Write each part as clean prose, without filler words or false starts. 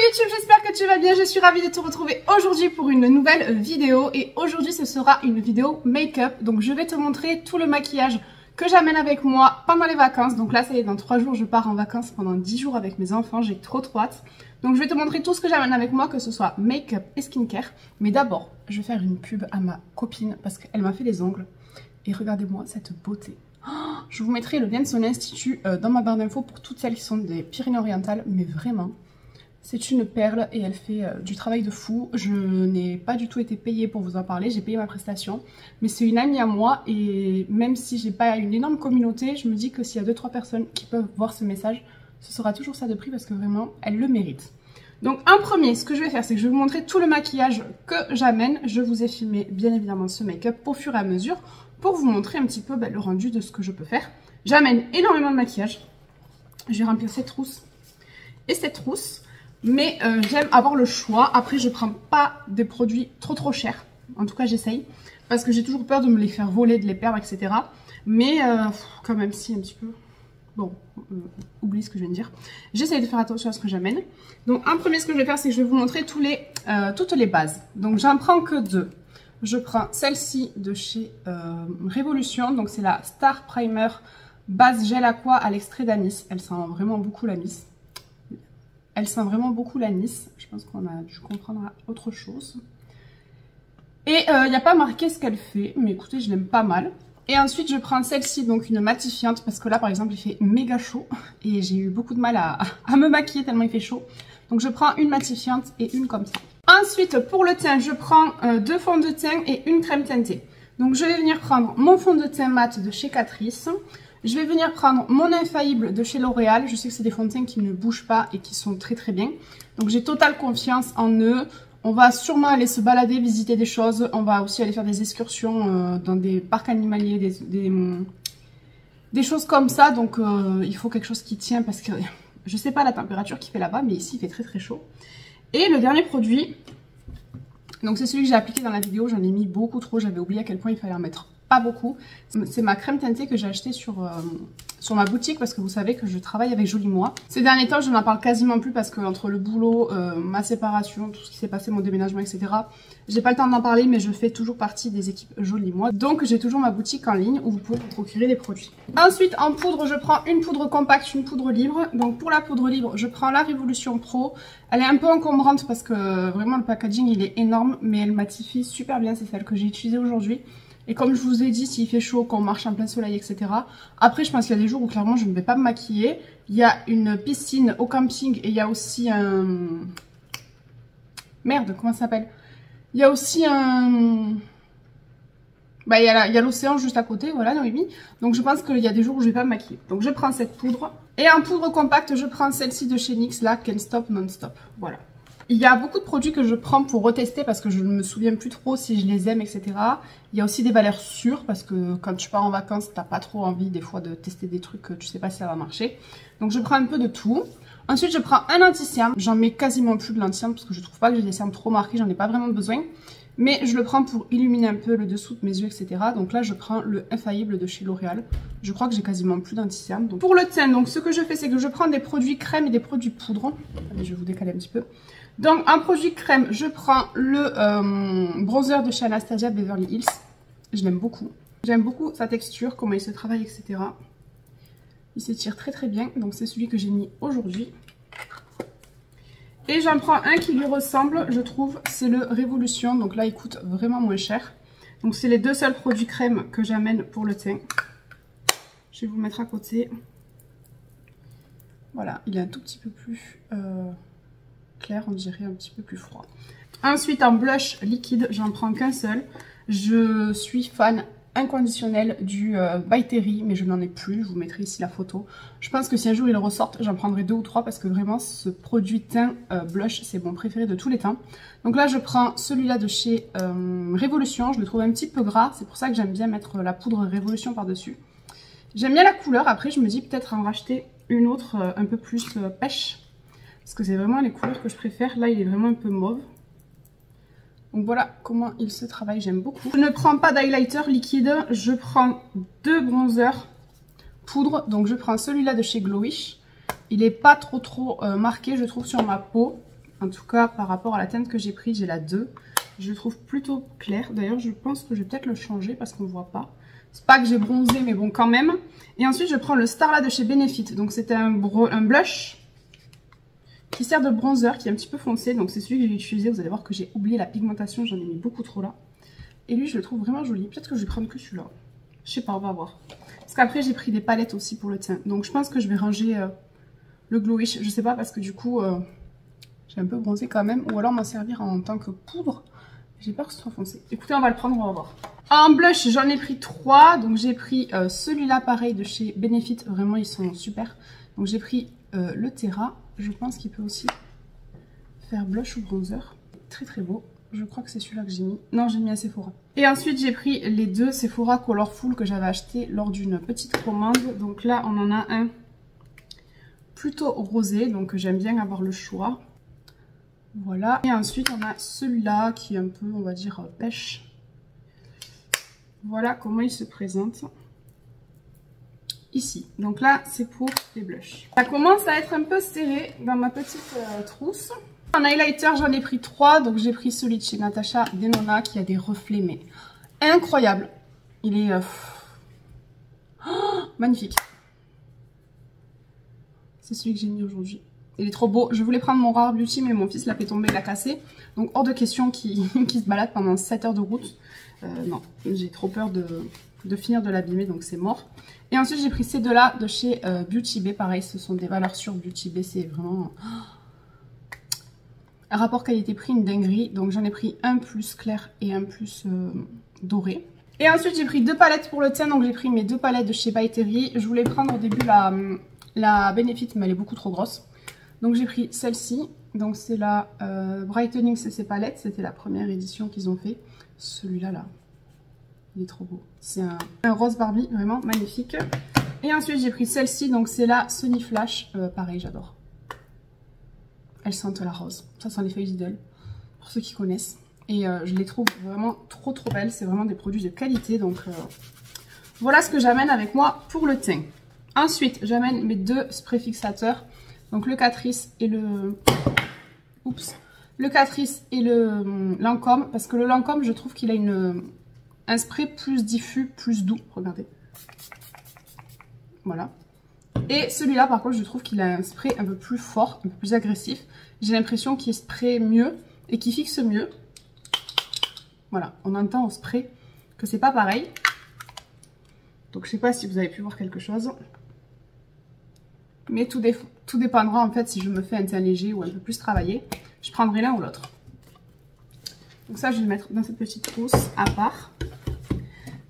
YouTube, j'espère que tu vas bien, je suis ravie de te retrouver aujourd'hui pour une nouvelle vidéo et aujourd'hui ce sera une vidéo make-up. Donc je vais te montrer tout le maquillage que j'amène avec moi pendant les vacances. Donc là ça y est, dans 3 jours je pars en vacances pendant 10 jours avec mes enfants, j'ai trop hâte. Donc je vais te montrer tout ce que j'amène avec moi, que ce soit make-up et skincare. Mais d'abord, je vais faire une pub à ma copine parce qu'elle m'a fait les ongles. Et regardez-moi cette beauté. Oh, je vous mettrai le lien de son institut dans ma barre d'infos pour toutes celles qui sont des Pyrénées-Orientales. Mais vraiment, c'est une perle et elle fait du travail de fou. Je n'ai pas du tout été payée pour vous en parler, j'ai payé ma prestation. Mais c'est une amie à moi et même si j'ai pas une énorme communauté, je me dis que s'il y a 2-3 personnes qui peuvent voir ce message, ce sera toujours ça de prix parce que vraiment, elle le mérite. Donc en premier, ce que je vais faire, c'est que je vais vous montrer tout le maquillage que j'amène. Je vous ai filmé bien évidemment ce make-up au fur et à mesure pour vous montrer un petit peu le rendu de ce que je peux faire. J'amène énormément de maquillage. Je vais remplir cette trousse et cette trousse. Mais j'aime avoir le choix. Après, je prends pas des produits trop chers. En tout cas, j'essaye. Parce que j'ai toujours peur de me les faire voler, de les perdre, etc. Mais quand même, si, un petit peu. Bon, oublie ce que je viens de dire. J'essaye de faire attention à ce que j'amène. Donc, en premier, ce que je vais faire, c'est que je vais vous montrer toutes les bases. Donc, j'en prends que 2. Je prends celle-ci de chez Révolution. Donc, c'est la Star Primer Base Gel Aqua à l'extrait d'anis. Elle sent vraiment beaucoup l'anis. Elle sent vraiment beaucoup l'anis. Je pense qu'on a dû comprendre autre chose. Et il n'y a pas marqué ce qu'elle fait. Mais écoutez, je l'aime pas mal. Et ensuite, je prends celle-ci, donc une matifiante. Parce que là, par exemple, il fait méga chaud. Et j'ai eu beaucoup de mal à me maquiller tellement il fait chaud. Donc, je prends une matifiante et une comme ça. Ensuite, pour le teint, je prends 2 fonds de teint et une crème teintée. Donc, je vais venir prendre mon fond de teint mat de chez Catrice. Je vais venir prendre mon infaillible de chez L'Oréal. Je sais que c'est des fonds de teint qui ne bougent pas et qui sont très bien. Donc j'ai totale confiance en eux. On va sûrement aller se balader, visiter des choses. On va aussi aller faire des excursions dans des parcs animaliers, des choses comme ça. Donc il faut quelque chose qui tient parce que je sais pas la température qu'il fait là-bas, mais ici il fait très chaud. Et le dernier produit, donc c'est celui que j'ai appliqué dans la vidéo. J'en ai mis beaucoup trop, j'avais oublié à quel point il fallait en mettre pas beaucoup. C'est ma crème teintée que j'ai achetée sur ma boutique parce que vous savez que je travaille avec Joli Moi. Ces derniers temps, je n'en parle quasiment plus parce que entre le boulot, ma séparation, tout ce qui s'est passé, mon déménagement, etc. J'ai pas le temps d'en parler, mais je fais toujours partie des équipes Joli Moi. Donc j'ai toujours ma boutique en ligne où vous pouvez vous procurer des produits. Ensuite, en poudre, je prends une poudre compacte, une poudre libre. Donc pour la poudre libre, je prends la Révolution Pro. Elle est un peu encombrante parce que vraiment le packaging il est énorme, mais elle matifie super bien. C'est celle que j'ai utilisée aujourd'hui. Et comme je vous ai dit, s'il fait chaud, qu'on marche en plein soleil, etc. Après, je pense qu'il y a des jours où clairement je ne vais pas me maquiller. Il y a une piscine au camping et il y a aussi un... Merde, comment ça s'appelle? Il y a aussi un... Bah, il y a l'océan juste à côté, voilà, Noémie. Donc je pense qu'il y a des jours où je ne vais pas me maquiller. Donc je prends cette poudre. Et en poudre compacte, je prends celle-ci de chez NYX, là, Can't Stop Non-Stop. Voilà. Il y a beaucoup de produits que je prends pour retester parce que je ne me souviens plus trop si je les aime, etc. Il y a aussi des valeurs sûres parce que quand tu pars en vacances, t'as pas trop envie des fois de tester des trucs que tu sais pas si ça va marcher. Donc je prends un peu de tout. Ensuite, je prends un anti-cerne. J'en mets quasiment plus de l'anti-cerne parce que je trouve pas que j'ai des cernes trop marquées, j'en ai pas vraiment besoin. Mais je le prends pour illuminer un peu le dessous de mes yeux, etc. Donc là, je prends le infaillible de chez L'Oréal. Je crois que j'ai quasiment plus d'anti-cerne. Pour le teint, donc ce que je fais, c'est que je prends des produits crème et des produits poudre. Allez, je vais vous décaler un petit peu. Donc en produit crème, je prends le bronzer de chez Anastasia Beverly Hills. Je l'aime beaucoup. J'aime beaucoup sa texture, comment il se travaille, etc. Il s'étire très bien. Donc c'est celui que j'ai mis aujourd'hui. Et j'en prends un qui lui ressemble, je trouve. C'est le Révolution. Donc là, il coûte vraiment moins cher. Donc c'est les 2 seuls produits crème que j'amène pour le teint. Je vais vous mettre à côté. Voilà, il est un tout petit peu plus... clair, on dirait un petit peu plus froid. Ensuite, en blush liquide, j'en prends qu'un seul. Je suis fan inconditionnel du By Terry, mais je n'en ai plus. Je vous mettrai ici la photo. Je pense que si un jour il ressortent, j'en prendrai 2 ou 3 parce que vraiment ce produit teint blush, c'est mon préféré de tous les temps. Donc là, je prends celui-là de chez Révolution. Je le trouve un petit peu gras. C'est pour ça que j'aime bien mettre la poudre Révolution par-dessus. J'aime bien la couleur. Après, je me dis peut-être en racheter une autre un peu plus pêche. Parce que c'est vraiment les couleurs que je préfère. Là, il est vraiment un peu mauve. Donc voilà comment il se travaille, j'aime beaucoup. Je ne prends pas d'highlighter liquide. Je prends 2 bronzers poudre. Donc je prends celui-là de chez Glowish. Il n'est pas trop marqué, je trouve, sur ma peau. En tout cas, par rapport à la teinte que j'ai pris, j'ai la 2. Je le trouve plutôt clair. D'ailleurs, je pense que je vais peut-être le changer parce qu'on ne voit pas. C'est pas que j'ai bronzé, mais bon, quand même. Et ensuite, je prends le Starla de chez Benefit. Donc, c'était un blush qui sert de bronzer, qui est un petit peu foncé. Donc, c'est celui que j'ai utilisé. Vous allez voir que j'ai oublié la pigmentation. J'en ai mis beaucoup trop là. Et lui, je le trouve vraiment joli. Peut-être que je vais prendre que celui-là. Je sais pas, on va voir. Parce qu'après, j'ai pris des palettes aussi pour le teint. Donc, je pense que je vais ranger le Glowish. Je sais pas, parce que du coup, j'ai un peu bronzé quand même. Ou alors m'en servir en tant que poudre. J'ai peur que ce soit foncé. Écoutez, on va le prendre, on va voir. En blush, j'en ai pris 3. Donc, j'ai pris celui-là, pareil, de chez Benefit. Vraiment, ils sont super. Donc, j'ai pris le Terra. Je pense qu'il peut aussi faire blush ou bronzer. Très, très beau. Je crois que c'est celui-là que j'ai mis. Non, j'ai mis un Sephora. Et ensuite, j'ai pris les deux Sephora Colorful que j'avais acheté lors d'une petite commande. Donc là, on en a un plutôt rosé. Donc, j'aime bien avoir le choix. Voilà. Et ensuite, on a celui-là qui est un peu, on va dire, pêche. Voilà comment il se présente. Ici. Donc là, c'est pour les blushs. Ça commence à être un peu serré dans ma petite trousse. En highlighter, j'en ai pris 3. Donc j'ai pris celui de chez Natasha Denona qui a des reflets, mais incroyable. Il est magnifique. C'est celui que j'ai mis aujourd'hui. Il est trop beau. Je voulais prendre mon Rare Beauty, mais mon fils l'a fait tomber, il l'a cassé. Donc hors de question qu'il se balade pendant 7 heures de route. Non, j'ai trop peur de finir de l'abîmer, donc c'est mort. Et ensuite, j'ai pris ces deux-là de chez Beauty Bay. Pareil, ce sont des valeurs sûres. Beauty Bay, c'est vraiment un rapport qualité-prix, une dinguerie. Donc j'en ai pris un plus clair et un plus doré. Et ensuite, j'ai pris 2 palettes pour le teint. Donc j'ai pris mes 2 palettes de chez By Terry. Je voulais prendre au début la Benefit, mais elle est beaucoup trop grosse. Donc j'ai pris celle-ci. Donc c'est la Brightening CC Palette. C'était la première édition qu'ils ont fait. Celui-là, là, il est trop beau. C'est un rose Barbie, vraiment magnifique. Et ensuite, j'ai pris celle-ci. Donc c'est la Sunny Flash. Pareil, j'adore. Elles sentent la rose. Ça sent les feuilles d'idole, pour ceux qui connaissent. Et je les trouve vraiment trop belles. C'est vraiment des produits de qualité. Donc voilà ce que j'amène avec moi pour le teint. Ensuite, j'amène mes 2 sprays fixateurs. Donc le Catrice et le... Oups. Le Catrice et le Lancôme. Parce que le Lancôme, je trouve qu'il a un spray plus diffus, plus doux. Regardez. Voilà. Et celui-là, par contre, je trouve qu'il a un spray un peu plus fort, un peu plus agressif. J'ai l'impression qu'il spray mieux et qu'il fixe mieux. Voilà, on entend au spray que c'est pas pareil. Donc je sais pas si vous avez pu voir quelque chose. Mais tout dépendra en fait si je me fais un teint léger ou un peu plus travaillé. Je prendrai l'un ou l'autre. Donc ça, je vais le mettre dans cette petite trousse à part.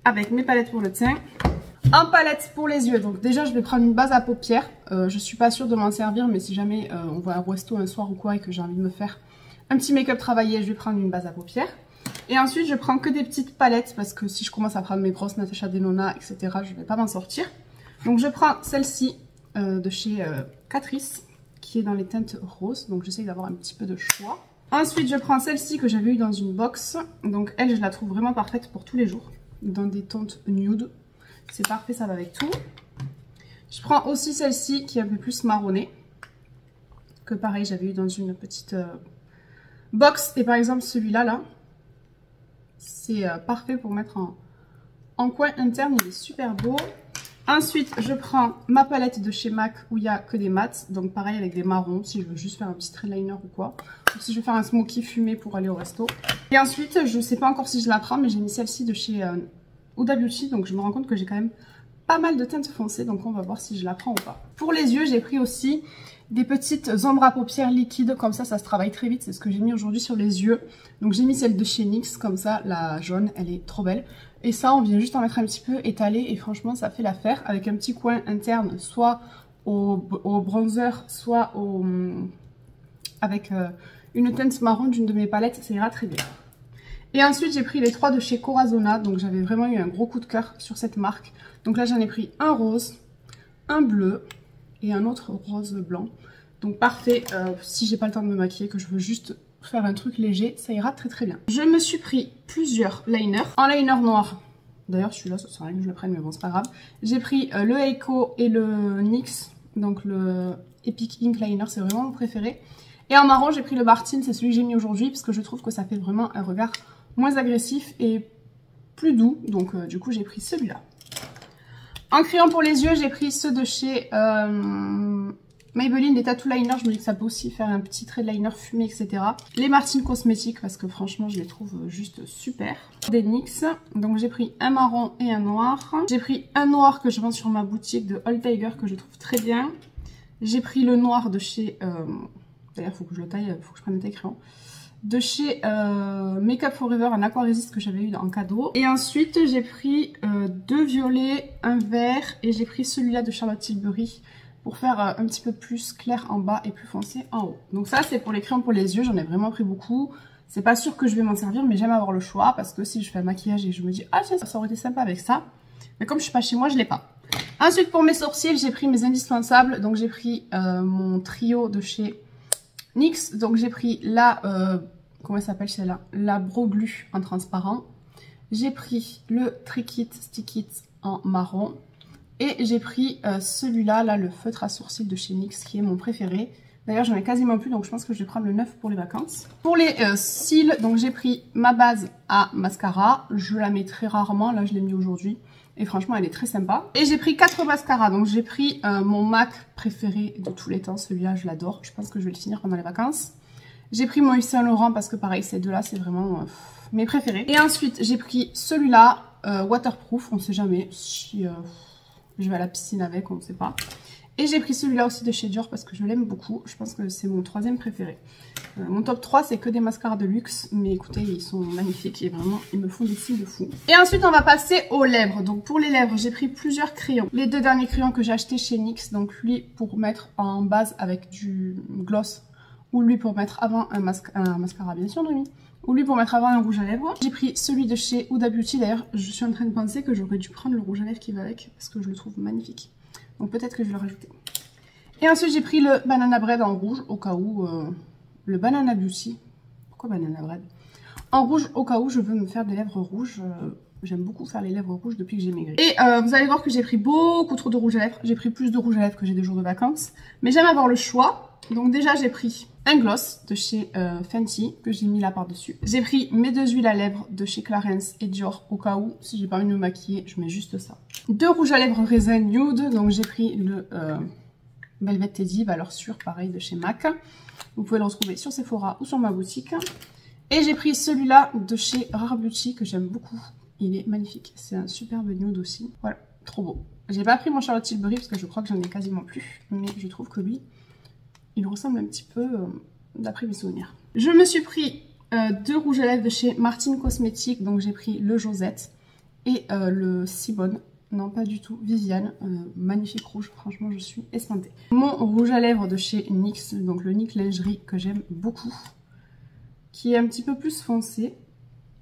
Avec mes palettes pour le teint. En palette pour les yeux, donc déjà je vais prendre une base à paupières. Je suis pas sûre de m'en servir, mais si jamais on va à un resto un soir ou quoi et que j'ai envie de me faire un petit make-up travaillé, je vais prendre une base à paupières. Et ensuite je prends que des petites palettes parce que si je commence à prendre mes grosses Natasha Denona, etc., je vais pas m'en sortir. Donc je prends celle-ci de chez Catrice qui est dans les teintes roses, donc j'essaye d'avoir un petit peu de choix. Ensuite je prends celle-ci que j'avais eu dans une box, donc elle je la trouve vraiment parfaite pour tous les jours, dans des teintes nude. C'est parfait, ça va avec tout. Je prends aussi celle-ci qui est un peu plus marronnée. Que pareil, j'avais eu dans une petite box. Et par exemple, celui-là, là, c'est parfait pour mettre en coin interne. Il est super beau. Ensuite, je prends ma palette de chez MAC où il n'y a que des mats. Donc pareil avec des marrons si je veux juste faire un petit eyeliner ou quoi. Ou si je veux faire un smoky fumé pour aller au resto. Et ensuite, je ne sais pas encore si je la prends, mais j'ai mis celle-ci de chez... Huda Beauty, donc je me rends compte que j'ai quand même pas mal de teintes foncées, donc on va voir si je la prends ou pas. Pour les yeux, j'ai pris aussi des petites ombres à paupières liquides, comme ça se travaille très vite, c'est ce que j'ai mis aujourd'hui sur les yeux. Donc j'ai mis celle de chez NYX, comme ça, la jaune, elle est trop belle. Et ça, on vient juste en mettre un petit peu étalé, et franchement, ça fait l'affaire, avec un petit coin interne, soit au bronzer, soit avec une teinte marron d'une de mes palettes, ça ira très bien. Et ensuite, j'ai pris les 3 de chez Corazona. Donc, j'avais vraiment eu un gros coup de cœur sur cette marque. Donc là, j'en ai pris un rose, un bleu et un autre rose blanc. Donc, parfait. Si j'ai pas le temps de me maquiller, que je veux juste faire un truc léger, ça ira très bien. Je me suis pris plusieurs liners. En liner noir. D'ailleurs, celui-là, ça sert à rien que je le prenne, mais bon, c'est pas grave. J'ai pris le Eiko et le NYX. Donc, le Epic Ink Liner, c'est vraiment mon préféré. Et en marron, j'ai pris le Martine, c'est celui que j'ai mis aujourd'hui parce que je trouve que ça fait vraiment un regard moins agressif et plus doux. Donc du coup, j'ai pris celui-là. En crayon pour les yeux, j'ai pris ceux de chez Maybelline, des tattoo liners. Je me dis que ça peut aussi faire un petit trait de liner fumé, etc. Les Martine cosmétiques parce que franchement, je les trouve juste super. Des NYX. Donc j'ai pris un marron et un noir. J'ai pris un noir que je vends sur ma boutique de All Tiger que je trouve très bien. J'ai pris le noir de chez... D'ailleurs, il faut que je le taille, il faut que je prenne le taille crayon. De chez Makeup Forever, un aquarésiste que j'avais eu en cadeau. Et ensuite, j'ai pris deux violets, un vert et j'ai pris celui-là de Charlotte Tilbury pour faire un petit peu plus clair en bas et plus foncé en haut. Donc ça, c'est pour les crayons pour les yeux, j'en ai vraiment pris beaucoup. C'est pas sûr que je vais m'en servir, mais j'aime avoir le choix parce que si je fais un maquillage et je me dis « Ah tiens, ça aurait été sympa avec ça », mais comme je suis pas chez moi, je l'ai pas. Ensuite, pour mes sourcils, j'ai pris mes indispensables. Donc j'ai pris mon trio de chez NYX. Donc j'ai pris la, comment elle s'appelle celle-là? La Brow Glue en transparent. J'ai pris le Trick It Stick It en marron. Et j'ai pris celui-là, là, le feutre à sourcils de chez NYX, qui est mon préféré. D'ailleurs, j'en ai quasiment plus, donc je pense que je vais prendre le 9 pour les vacances. Pour les cils, donc j'ai pris ma base à mascara. Je la mets très rarement, là je l'ai mis aujourd'hui. Et franchement, elle est très sympa. Et j'ai pris 4 mascaras. Donc j'ai pris mon MAC préféré de tous les temps. Celui-là, je l'adore. Je pense que je vais le finir pendant les vacances. J'ai pris mon Yves Saint Laurent parce que pareil, ces deux-là, c'est vraiment mes préférés. Et ensuite, j'ai pris celui-là, waterproof. On ne sait jamais si je vais à la piscine avec, on ne sait pas. Et j'ai pris celui-là aussi de chez Dior parce que je l'aime beaucoup. Je pense que c'est mon troisième préféré. Mon top 3, c'est que des mascaras de luxe. Mais écoutez, ils sont magnifiques et vraiment, ils me font des cils de fou. Et ensuite, on va passer aux lèvres. Donc pour les lèvres, j'ai pris plusieurs crayons. Les deux derniers crayons que j'ai achetés chez NYX. Donc lui pour mettre en base avec du gloss. Ou lui pour mettre avant un mascara, bien sûr, Noémie. Ou lui pour mettre avant un rouge à lèvres. J'ai pris celui de chez Huda Beauty. D'ailleurs, je suis en train de penser que j'aurais dû prendre le rouge à lèvres qui va avec. Parce que je le trouve magnifique. Donc peut-être que je vais le rajouter. Et ensuite j'ai pris le Banana Bread en rouge au cas où, le Banana Beauty. Pourquoi Banana Bread? En rouge au cas où je veux me faire des lèvres rouges. J'aime beaucoup faire les lèvres rouges depuis que j'ai maigri. Et vous allez voir que j'ai pris beaucoup trop de rouge à lèvres. J'ai pris plus de rouge à lèvres que j'ai des jours de vacances. Mais j'aime avoir le choix. Donc déjà j'ai pris un gloss de chez Fenty que j'ai mis là par-dessus. J'ai pris mes deux huiles à lèvres de chez Clarins et Dior au cas où, si j'ai pas envie de me maquiller, je mets juste ça. Deux rouges à lèvres raisin nude, donc j'ai pris le Velvet Teddy, valeur sûre, pareil de chez MAC. Vous pouvez le retrouver sur Sephora ou sur ma boutique. Et j'ai pris celui-là de chez Rare Beauty que j'aime beaucoup. Il est magnifique, c'est un superbe nude aussi. Voilà, trop beau. J'ai pas pris mon Charlotte Tilbury parce que je crois que j'en ai quasiment plus, mais je trouve que lui, il ressemble un petit peu d'après mes souvenirs. Je me suis pris deux rouges à lèvres de chez Martine Cosmétiques. Donc j'ai pris le Josette et le Cibone. Non, pas du tout. Viviane. Magnifique rouge. Franchement, je suis espantée. Mon rouge à lèvres de chez NYX. Donc le NYX Lingerie que j'aime beaucoup. Qui est un petit peu plus foncé.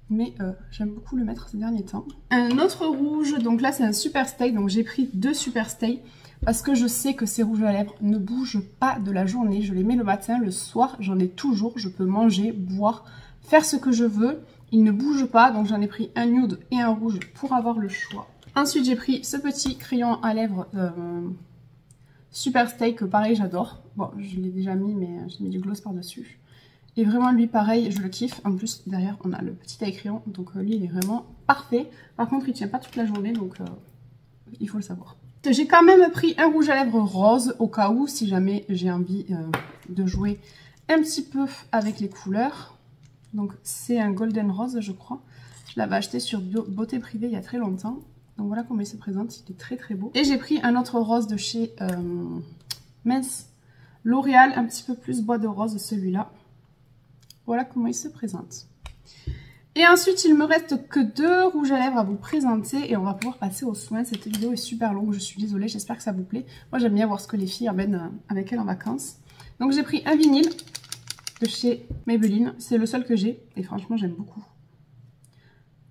Mais j'aime beaucoup le mettre ces derniers temps. Un autre rouge. Donc là, c'est un Super Stay. Donc j'ai pris deux Super Stay. Parce que je sais que ces rouges à lèvres ne bougent pas de la journée. Je les mets le matin, le soir, j'en ai toujours. Je peux manger, boire, faire ce que je veux. Ils ne bougent pas, donc j'en ai pris un nude et un rouge pour avoir le choix. Ensuite, j'ai pris ce petit crayon à lèvres Super Stay que pareil, j'adore. Bon, je l'ai déjà mis, mais j'ai mis du gloss par-dessus. Et vraiment, lui, pareil, je le kiffe. En plus, derrière, on a le petit taille crayon. Donc lui, il est vraiment parfait. Par contre, il tient pas toute la journée, donc il faut le savoir. J'ai quand même pris un rouge à lèvres rose au cas où, si jamais j'ai envie de jouer un petit peu avec les couleurs. Donc c'est un golden rose, je crois. Je l'avais acheté sur Beauté Privée il y a très longtemps. Donc voilà comment il se présente, il est très très beau. Et j'ai pris un autre rose de chez mince, L'Oréal, un petit peu plus bois de rose, celui-là. Voilà comment il se présente. Et ensuite, il me reste que deux rouges à lèvres à vous présenter et on va pouvoir passer aux soins. Cette vidéo est super longue, je suis désolée, j'espère que ça vous plaît. Moi, j'aime bien voir ce que les filles amènent avec elles en vacances. Donc, j'ai pris un vinyle de chez Maybelline. C'est le seul que j'ai et franchement, j'aime beaucoup.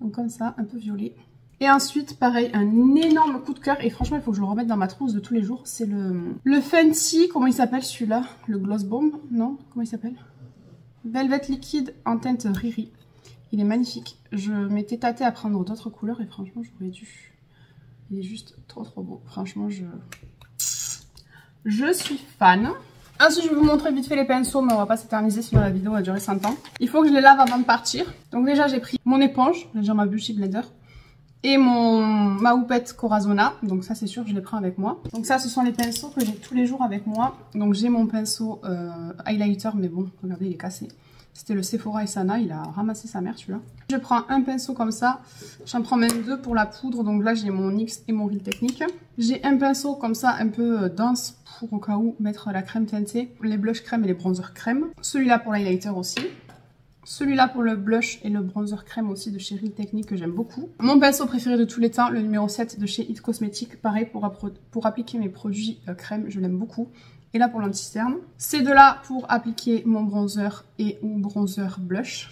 Donc, comme ça, un peu violet. Et ensuite, pareil, un énorme coup de cœur. Et franchement, il faut que je le remette dans ma trousse de tous les jours. C'est le Fenty, comment il s'appelle celui-là? Le Gloss Bomb, non? Comment il s'appelle? Velvet Liquide en teinte Riri. Il est magnifique. Je m'étais tâtée à prendre d'autres couleurs et franchement, j'aurais dû. Il est juste trop trop beau. Franchement, je suis fan. Ensuite, je vais vous montrer vite fait les pinceaux, mais on va pas s'éterniser sinon la vidéo va durer 100 ans. Il faut que je les lave avant de partir. Donc déjà, j'ai pris mon éponge, j'ai ma Beauty Blender, et ma houppette Corazona. Donc ça, c'est sûr, je les prends avec moi. Donc ça, ce sont les pinceaux que j'ai tous les jours avec moi. Donc j'ai mon pinceau highlighter, mais bon, regardez, il est cassé. C'était le Sephora et Sana, il a ramassé sa mère celui-là. Je prends un pinceau comme ça, j'en prends même deux pour la poudre. Donc là j'ai mon NYX et mon Real Technique. J'ai un pinceau comme ça un peu dense pour au cas où mettre la crème teintée, les blushs crème et les bronzers crème. Celui-là pour l'highlighter aussi. Celui-là pour le blush et le bronzer crème aussi de chez Real Technique que j'aime beaucoup. Mon pinceau préféré de tous les temps, le numéro 7 de chez It Cosmetics. Pareil pour appliquer mes produits crème, je l'aime beaucoup. Et là pour l'anti-cerne. Ces deux-là pour appliquer mon bronzer et ou bronzer blush.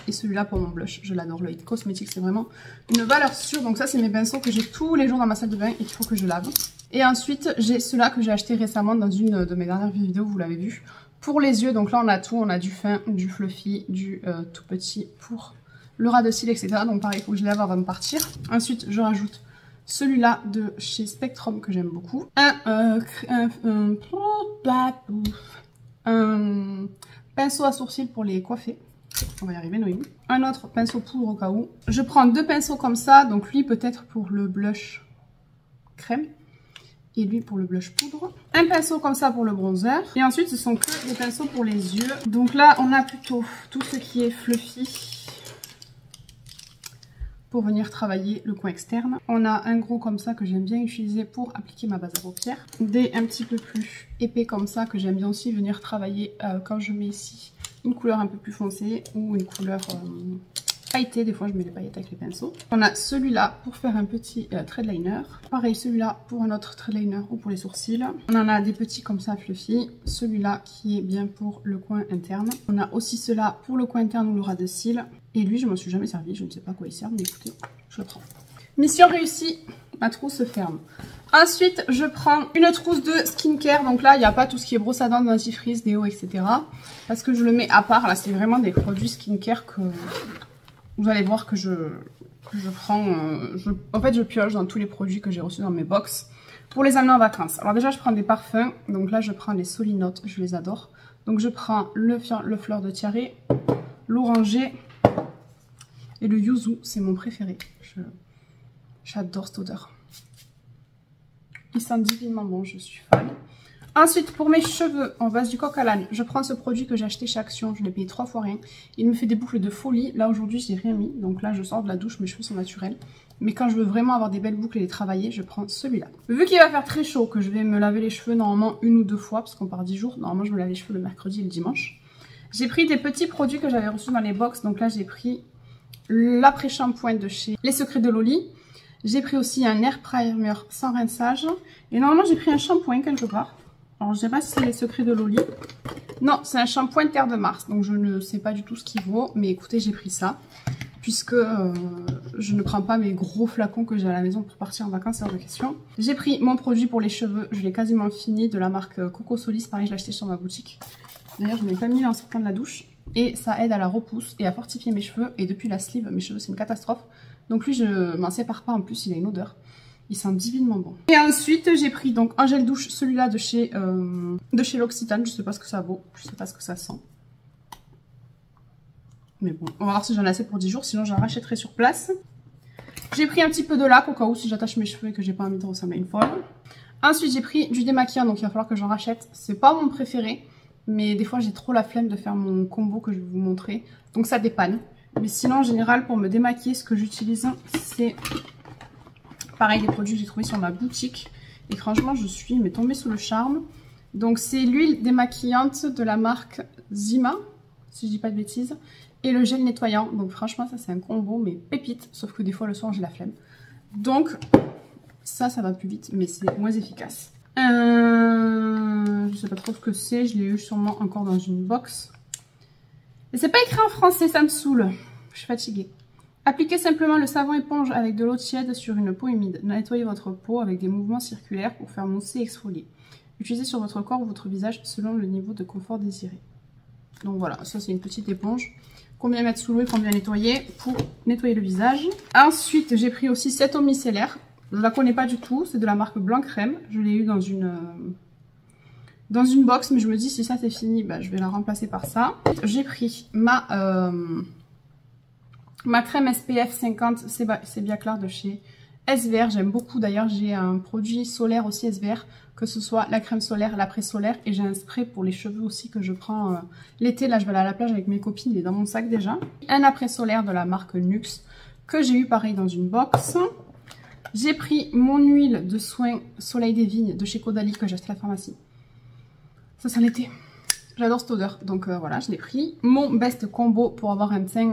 Et celui-là pour mon blush, je l'adore. Le It Cosmetics, c'est vraiment une valeur sûre. Donc ça, c'est mes pinceaux que j'ai tous les jours dans ma salle de bain et qu'il faut que je lave. Et ensuite, j'ai ceux-là que j'ai acheté récemment dans une de mes dernières vidéos, vous l'avez vu. Pour les yeux, donc là on a tout, on a du fin, du fluffy, du tout petit pour le ras de cils, etc. Donc pareil, il faut que je lave avant de partir. Ensuite, je rajoute celui-là de chez Spectrum que j'aime beaucoup. Un pinceau à sourcils pour les coiffer. On va y arriver, Noémie. Un autre pinceau poudre au cas où. Je prends deux pinceaux comme ça. Donc lui peut-être pour le blush crème. Et lui pour le blush poudre. Un pinceau comme ça pour le bronzer. Et ensuite ce sont que des pinceaux pour les yeux. Donc là on a plutôt tout ce qui est fluffy. Pour venir travailler le coin externe. On a un gros comme ça que j'aime bien utiliser pour appliquer ma base à paupières. Des un petit peu plus épais comme ça que j'aime bien aussi venir travailler quand je mets ici une couleur un peu plus foncée ou une couleur pailletée. Des fois je mets des paillettes avec les pinceaux. On a celui-là pour faire un petit trait de liner. Pareil, celui-là pour un autre trait de liner ou pour les sourcils. On en a des petits comme ça fluffy. Celui-là qui est bien pour le coin interne. On a aussi ceux-là pour le coin interne ou le ras de cils. Et lui, je m'en suis jamais servi, je ne sais pas à quoi il sert, mais écoutez, je le prends. Mission réussie, ma trousse se ferme. Ensuite, je prends une trousse de skincare. Donc là, il n'y a pas tout ce qui est brosse à dents, dentifrice, déo, etc. Parce que je le mets à part. Là, c'est vraiment des produits skincare que vous allez voir que je prends. En fait, je pioche dans tous les produits que j'ai reçus dans mes box pour les amener en vacances. Alors déjà, je prends des parfums. Donc là, je prends les Solinote, je les adore. Donc je prends le fleur de tiare, l'oranger. Et le yuzu, c'est mon préféré. J'adore cette odeur. Il sent divinement bon, je suis fan. Ensuite, pour mes cheveux, en base du coq à l'âne, je prends ce produit que j'ai acheté chez Action. Je l'ai payé 3 fois rien. Il me fait des boucles de folie. Là, aujourd'hui, j'ai rien mis. Donc là, je sors de la douche, mes cheveux sont naturels. Mais quand je veux vraiment avoir des belles boucles et les travailler, je prends celui-là. Vu qu'il va faire très chaud, que je vais me laver les cheveux normalement 1 ou 2 fois, parce qu'on part 10 jours. Normalement, je me lave les cheveux le mercredi et le dimanche. J'ai pris des petits produits que j'avais reçus dans les box. Donc là, j'ai pris l'après-shampoing de chez Les Secrets de Loli. J'ai pris aussi un air primer sans rinçage. Et normalement, j'ai pris un shampoing quelque part. Alors, je ne sais pas si c'est Les Secrets de Loli. Non, c'est un shampoing Terre de Mars. Donc, je ne sais pas du tout ce qu'il vaut. Mais écoutez, j'ai pris ça. Puisque je ne prends pas mes gros flacons que j'ai à la maison pour partir en vacances, c'est hors de question. J'ai pris mon produit pour les cheveux. Je l'ai quasiment fini de la marque Coco Solis. Pareil, je l'ai acheté sur ma boutique. D'ailleurs, je ne l'ai pas mis en sortant de la douche. Et ça aide à la repousse et à fortifier mes cheveux. Et depuis la sleeve, mes cheveux, c'est une catastrophe. Donc lui, je m'en sépare pas. En plus, il a une odeur. Il sent divinement bon. Et ensuite, j'ai pris donc un gel douche, celui-là de chez l'Occitane. Je sais pas ce que ça vaut. Je sais pas ce que ça sent. Mais bon, on va voir si j'en ai assez pour 10 jours. Sinon, j'en rachèterai sur place. J'ai pris un petit peu de lac au cas où si j'attache mes cheveux et que j'ai pas envie de ressembler à une folle. Ensuite, j'ai pris du démaquillant. Donc, il va falloir que j'en rachète. C'est pas mon préféré. Mais des fois, j'ai trop la flemme de faire mon combo que je vais vous montrer. Donc, ça dépanne. Mais sinon, en général, pour me démaquiller, ce que j'utilise, c'est pareil, des produits que j'ai trouvés sur ma boutique. Et franchement, je suis tombée sous le charme. Donc, c'est l'huile démaquillante de la marque Zima, si je dis pas de bêtises. Et le gel nettoyant. Donc, franchement, ça, c'est un combo, mais pépite. Sauf que des fois, le soir, j'ai la flemme. Donc, ça va plus vite, mais c'est moins efficace. Je sais pas trop ce que c'est, je l'ai eu sûrement encore dans une box. Et c'est pas écrit en français, ça me saoule. Je suis fatiguée. Appliquez simplement le savon éponge avec de l'eau tiède sur une peau humide. Nettoyez votre peau avec des mouvements circulaires pour faire mousser et exfolier. Utilisez sur votre corps ou votre visage selon le niveau de confort désiré. Donc voilà, ça c'est une petite éponge. Combien mettre sous l'eau et combien nettoyer pour nettoyer le visage. Ensuite, j'ai pris aussi cette eau micellaire. Je ne la connais pas du tout, c'est de la marque Blanc Crème. Je l'ai eu dans une dans une box, mais je me dis si ça c'est fini, bah, je vais la remplacer par ça. J'ai pris ma crème SPF 50 c'est bien clair de chez SVR. J'aime beaucoup d'ailleurs, j'ai un produit solaire aussi SVR, que ce soit la crème solaire, l'après-solaire, et j'ai un spray pour les cheveux aussi que je prends l'été. Là je vais aller à la plage avec mes copines, il est dans mon sac déjà. Un après-solaire de la marque Nuxe que j'ai eu pareil dans une box. J'ai pris mon huile de soin Soleil des Vignes de chez Caudalie que j'ai acheté à la pharmacie. Ça sent l'été. J'adore cette odeur, donc voilà, je l'ai pris. Mon Best Combo pour avoir un teint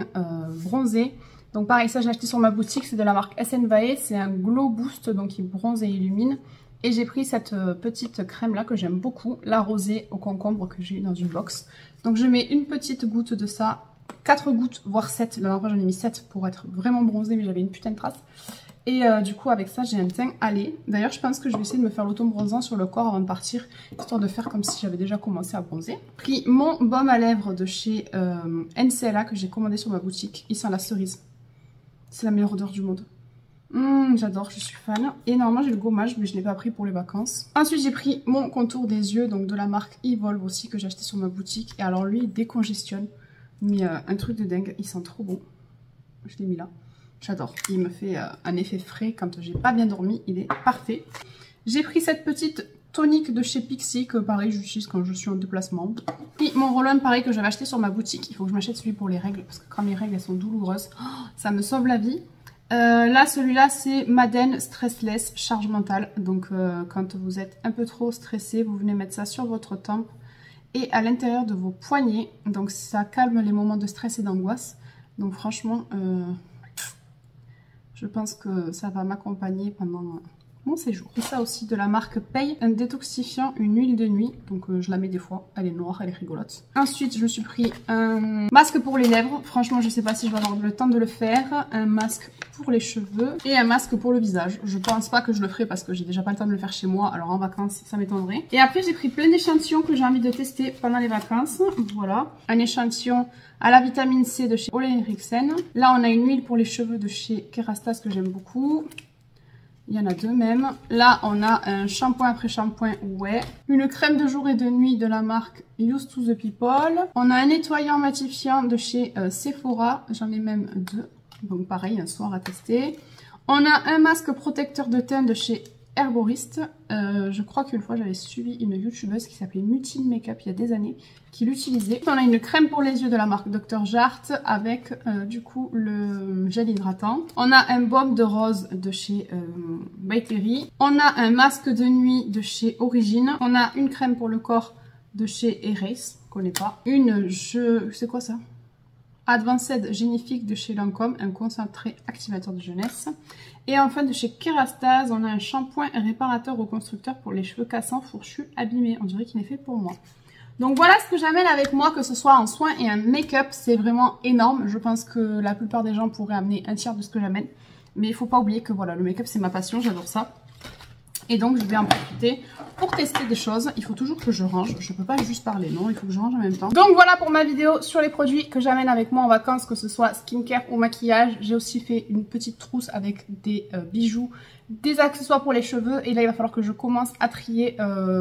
bronzé. Donc pareil, ça j'ai acheté sur ma boutique, c'est de la marque SN Vae. C'est un Glow Boost, donc il bronze et illumine. Et j'ai pris cette petite crème là que j'aime beaucoup, la rosée au concombre que j'ai eu dans une box. Donc je mets une petite goutte de ça, 4 gouttes, voire 7. La dernière fois j'en ai mis 7 pour être vraiment bronzée, mais j'avais une putain de trace. Et du coup avec ça j'ai un teint allé. D'ailleurs je pense que je vais essayer de me faire l'auto-bronzant sur le corps avant de partir, histoire de faire comme si j'avais déjà commencé à bronzer. J'ai pris mon baume à lèvres de chez NCLA que j'ai commandé sur ma boutique. Il sent la cerise. C'est la meilleure odeur du monde. J'adore, je suis fan. Et normalement j'ai le gommage mais je ne l'ai pas pris pour les vacances. Ensuite j'ai pris mon contour des yeux, donc de la marque Evolve aussi, que j'ai acheté sur ma boutique. Et alors lui il décongestionne, mais un truc de dingue, il sent trop bon. Je l'ai mis là. J'adore, il me fait un effet frais quand j'ai pas bien dormi, il est parfait. J'ai pris cette petite tonique de chez Pixi que pareil j'utilise quand je suis en déplacement. Puis mon roll-on pareil que j'avais acheté sur ma boutique, il faut que je m'achète celui pour les règles parce que quand mes règles elles sont douloureuses, ça me sauve la vie. Là celui-là c'est Madden Stressless Charge Mentale, donc quand vous êtes un peu trop stressé, vous venez mettre ça sur votre tempe et à l'intérieur de vos poignets, donc ça calme les moments de stress et d'angoisse. Donc franchement... je pense que ça va m'accompagner pendant mon séjour. Et ça aussi de la marque Paye, un détoxifiant, une huile de nuit. Donc je la mets des fois, elle est noire, elle est rigolote. Ensuite je me suis pris un masque pour les lèvres. Franchement je sais pas si je vais avoir le temps de le faire. Un masque pour les cheveux et un masque pour le visage. Je pense pas que je le ferai parce que j'ai déjà pas le temps de le faire chez moi. Alors en vacances ça m'étonnerait. Et après j'ai pris plein d'échantillons que j'ai envie de tester pendant les vacances. Voilà, un échantillon à la vitamine C de chez Ole Henriksen. Là on a une huile pour les cheveux de chez Kerastase que j'aime beaucoup. Il y en a deux même. Là, on a un shampoing après shampoing ouais. Une crème de jour et de nuit de la marque Used to the People. On a un nettoyant matifiant de chez Sephora. J'en ai même deux. Donc pareil, un soir à tester. On a un masque protecteur de teint de chez Herboriste. Je crois qu'une fois j'avais suivi une youtubeuse qui s'appelait Mutine Makeup il y a des années qui l'utilisait. On a une crème pour les yeux de la marque Dr Jart avec du coup le gel hydratant. On a un baume de rose de chez By Terry. On a un masque de nuit de chez Origine. On a une crème pour le corps de chez Erase, je connais pas. C'est quoi ça? Advanced Génifique de chez Lancôme, un concentré activateur de jeunesse. Et enfin de chez Kerastase, on a un shampoing réparateur reconstructeur pour les cheveux cassants, fourchus, abîmés. On dirait qu'il est fait pour moi. Donc voilà ce que j'amène avec moi, que ce soit en soins et en make-up, c'est vraiment énorme. Je pense que la plupart des gens pourraient amener un tiers de ce que j'amène. Mais il faut pas oublier que voilà, le make-up c'est ma passion, j'adore ça. Et donc je vais en profiter pour tester des choses. Il faut toujours que je range, je peux pas juste parler, non, il faut que je range en même temps. Donc voilà pour ma vidéo sur les produits que j'amène avec moi en vacances, que ce soit skincare ou maquillage. J'ai aussi fait une petite trousse avec des bijoux, des accessoires pour les cheveux. Et là il va falloir que je commence à trier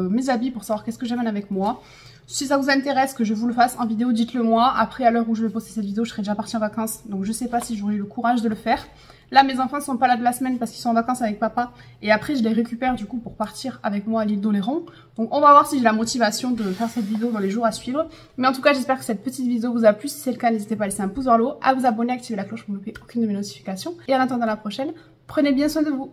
mes habits pour savoir qu'est-ce que j'amène avec moi. Si ça vous intéresse que je vous le fasse en vidéo, dites-le moi. Après, à l'heure où je vais poster cette vidéo, je serai déjà partie en vacances. Donc je sais pas si j'aurai le courage de le faire. Là, mes enfants sont pas là de la semaine parce qu'ils sont en vacances avec papa. Et après, je les récupère du coup pour partir avec moi à l'île d'Oléron. Donc on va voir si j'ai la motivation de faire cette vidéo dans les jours à suivre. Mais en tout cas, j'espère que cette petite vidéo vous a plu. Si c'est le cas, n'hésitez pas à laisser un pouce vers le haut, à vous abonner, activer la cloche pour ne louper aucune de mes notifications. Et en attendant la prochaine, prenez bien soin de vous.